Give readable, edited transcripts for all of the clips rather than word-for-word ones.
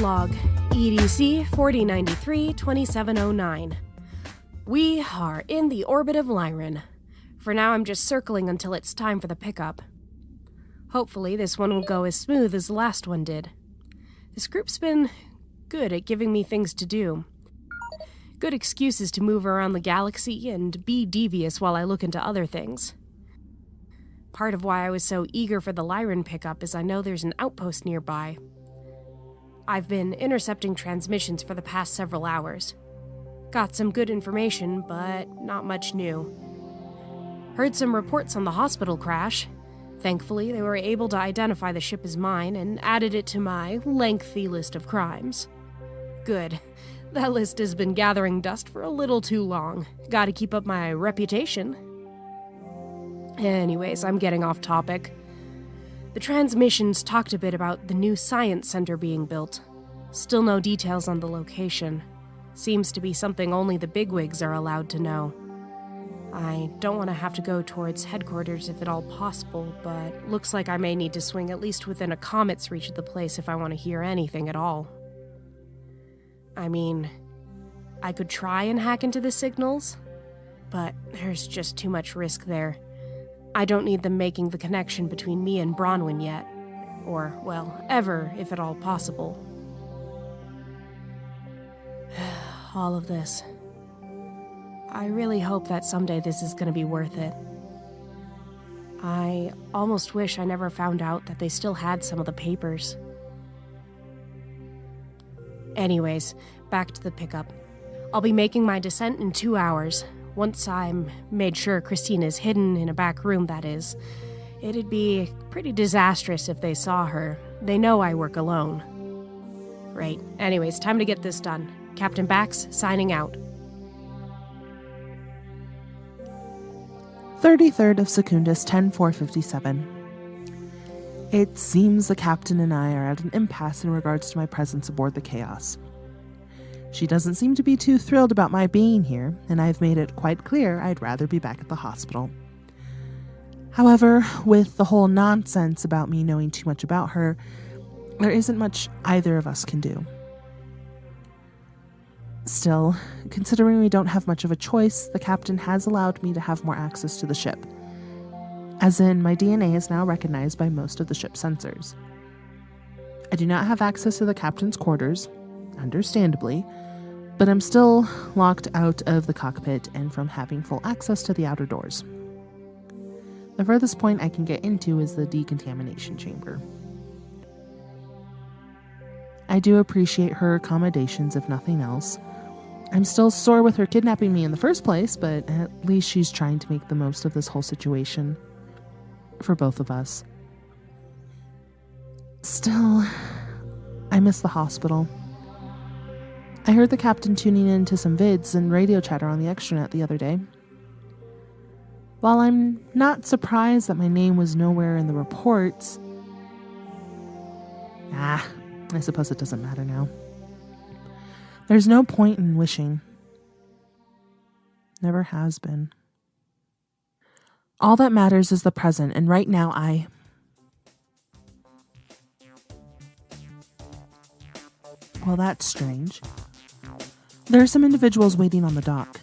log, EDC 4093-2709. We are in the orbit of Lyran. For now, I'm just circling until it's time for the pickup. Hopefully, this one will go as smooth as the last one did. This group's been good at giving me things to do. Good excuses to move around the galaxy and be devious while I look into other things. Part of why I was so eager for the Lyran pickup is I know there's an outpost nearby. I've been intercepting transmissions for the past several hours. Got some good information, but not much new. Heard some reports on the hospital crash. Thankfully, they were able to identify the ship as mine and added it to my lengthy list of crimes. Good. That list has been gathering dust for a little too long. Gotta keep up my reputation. Anyways, I'm getting off topic. The transmissions talked a bit about the new science center being built. Still no details on the location. Seems to be something only the bigwigs are allowed to know. I don't want to have to go towards headquarters if at all possible, but looks like I may need to swing at least within a comet's reach of the place if I want to hear anything at all. I mean, I could try and hack into the signals, but there's just too much risk there. I don't need them making the connection between me and Bronwyn yet. Or, well, ever, if at all possible. All of this. I really hope that someday this is going to be worth it. I almost wish I never found out that they still had some of the papers. Anyways, back to the pickup. I'll be making my descent in 2 hours. Once I'm made sure Christine is hidden in a back room, that is. It'd be pretty disastrous if they saw her. They know I work alone. Right. Anyways, time to get this done. Captain Bax, signing out. 33rd of Secundus 10457. It seems the captain and I are at an impasse in regards to my presence aboard the Chaos. She doesn't seem to be too thrilled about my being here, and I've made it quite clear I'd rather be back at the hospital. However, with the whole nonsense about me knowing too much about her, there isn't much either of us can do. Still, considering we don't have much of a choice, the captain has allowed me to have more access to the ship. As in, my DNA is now recognized by most of the ship's sensors. I do not have access to the captain's quarters, understandably, but I'm still locked out of the cockpit and from having full access to the outer doors. The furthest point I can get into is the decontamination chamber. I do appreciate her accommodations, if nothing else. I'm still sore with her kidnapping me in the first place, but at least she's trying to make the most of this whole situation. For both of us. Still, I miss the hospital. I heard the captain tuning into some vids and radio chatter on the extranet the other day. While I'm not surprised that my name was nowhere in the reports, I suppose it doesn't matter now. There's no point in wishing. Never has been. All that matters is the present, and right now Well, that's strange. There are some individuals waiting on the dock.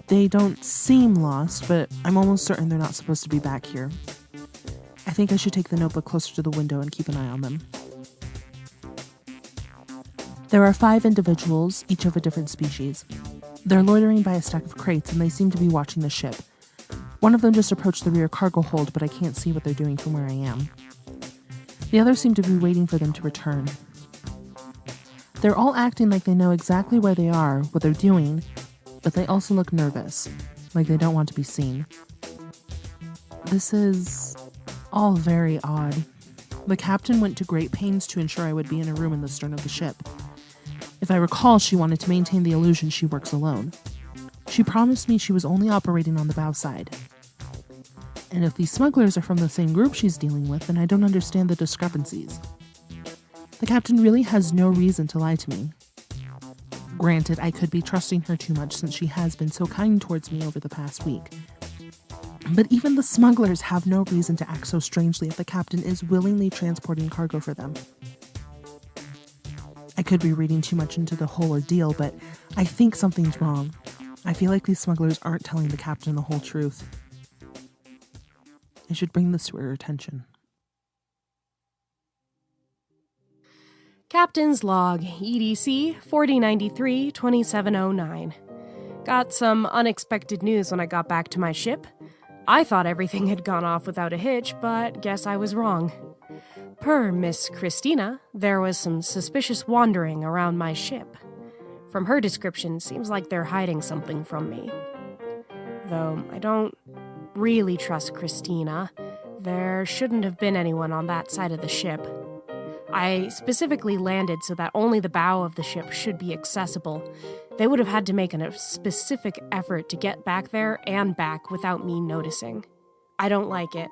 They don't seem lost, but I'm almost certain they're not supposed to be back here. I think I should take the notebook closer to the window and keep an eye on them. There are 5 individuals, each of a different species. They're loitering by a stack of crates, and they seem to be watching the ship. One of them just approached the rear cargo hold, but I can't see what they're doing from where I am. The others seem to be waiting for them to return. They're all acting like they know exactly where they are, what they're doing, but they also look nervous, like they don't want to be seen. This is all very odd. The captain went to great pains to ensure I would be in a room in the stern of the ship. If I recall, she wanted to maintain the illusion she works alone. She promised me she was only operating on the bow side. And if these smugglers are from the same group she's dealing with, then I don't understand the discrepancies. The captain really has no reason to lie to me. Granted, I could be trusting her too much since she has been so kind towards me over the past week. But even the smugglers have no reason to act so strangely if the captain is willingly transporting cargo for them. I could be reading too much into the whole ordeal, but I think something's wrong. I feel like these smugglers aren't telling the captain the whole truth. I should bring this to her attention. Captain's Log, EDC 4093-2709. Got some unexpected news when I got back to my ship. I thought everything had gone off without a hitch, but guess I was wrong. Per Miss Christina, there was some suspicious wandering around my ship. From her description, seems like they're hiding something from me. Though I don't really trust Christina, there shouldn't have been anyone on that side of the ship. I specifically landed so that only the bow of the ship should be accessible. They would have had to make a specific effort to get back there and back without me noticing. I don't like it.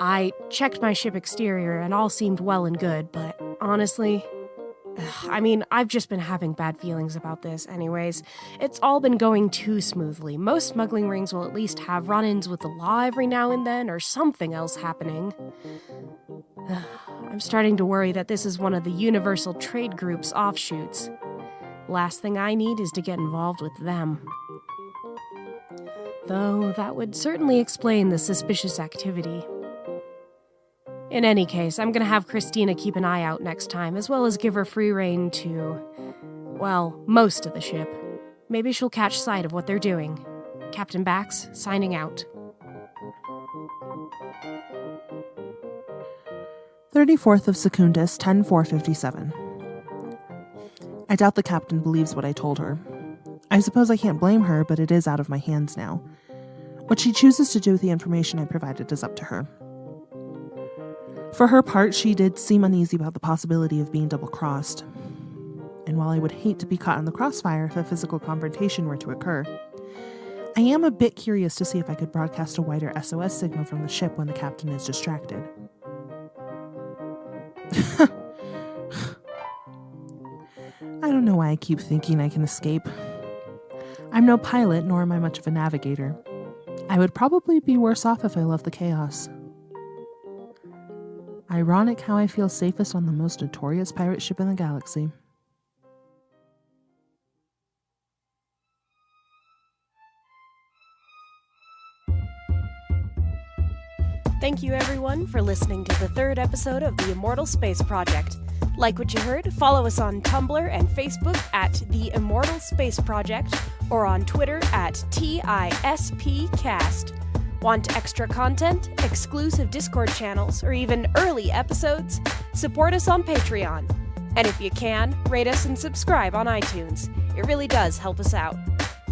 I checked my ship exterior and all seemed well and good, but honestly, I've just been having bad feelings about this anyways. It's all been going too smoothly. Most smuggling rings will at least have run-ins with the law every now and then, or something else happening. I'm starting to worry that this is one of the Universal Trade Group's offshoots. Last thing I need is to get involved with them. Though that would certainly explain the suspicious activity. In any case, I'm gonna have Christina keep an eye out next time, as well as give her free rein to, well, most of the ship. Maybe she'll catch sight of what they're doing. Captain Bax, signing out. 34th of Secundus, 10-457. I doubt the captain believes what I told her. I suppose I can't blame her, but it is out of my hands now. What she chooses to do with the information I provided is up to her. For her part, she did seem uneasy about the possibility of being double-crossed. And while I would hate to be caught in the crossfire if a physical confrontation were to occur, I am a bit curious to see if I could broadcast a wider SOS signal from the ship when the captain is distracted. I don't know why I keep thinking I can escape. I'm no pilot, nor am I much of a navigator. I would probably be worse off if I left the chaos. Ironic how I feel safest on the most notorious pirate ship in the galaxy. Thank you everyone for listening to the third episode of the Immortal Space Project. Like what you heard, follow us on Tumblr and Facebook at the Immortal Space Project or on Twitter at TISPcast. Want extra content, exclusive Discord channels, or even early episodes? Support us on Patreon. And if you can, rate us and subscribe on iTunes. It really does help us out.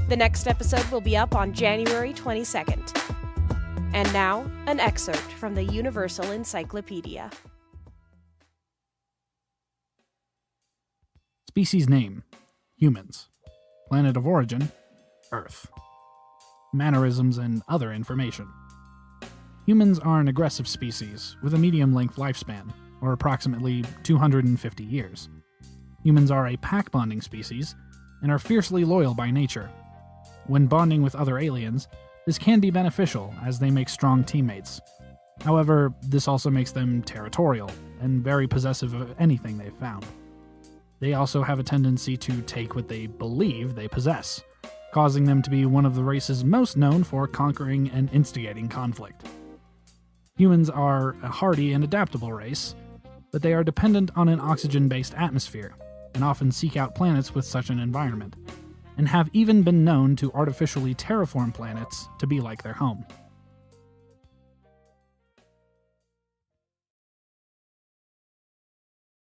The next episode will be up on January 22nd. And now, an excerpt from the Universal Encyclopedia. Species name: humans. Planet of origin: Earth. Mannerisms and other information. Humans are an aggressive species with a medium-length lifespan, or approximately 250 years. Humans are a pack-bonding species and are fiercely loyal by nature. When bonding with other aliens, this can be beneficial as they make strong teammates. However, this also makes them territorial and very possessive of anything they've found. They also have a tendency to take what they believe they possess, causing them to be one of the races most known for conquering and instigating conflict. Humans are a hardy and adaptable race, but they are dependent on an oxygen-based atmosphere, and often seek out planets with such an environment, and have even been known to artificially terraform planets to be like their home.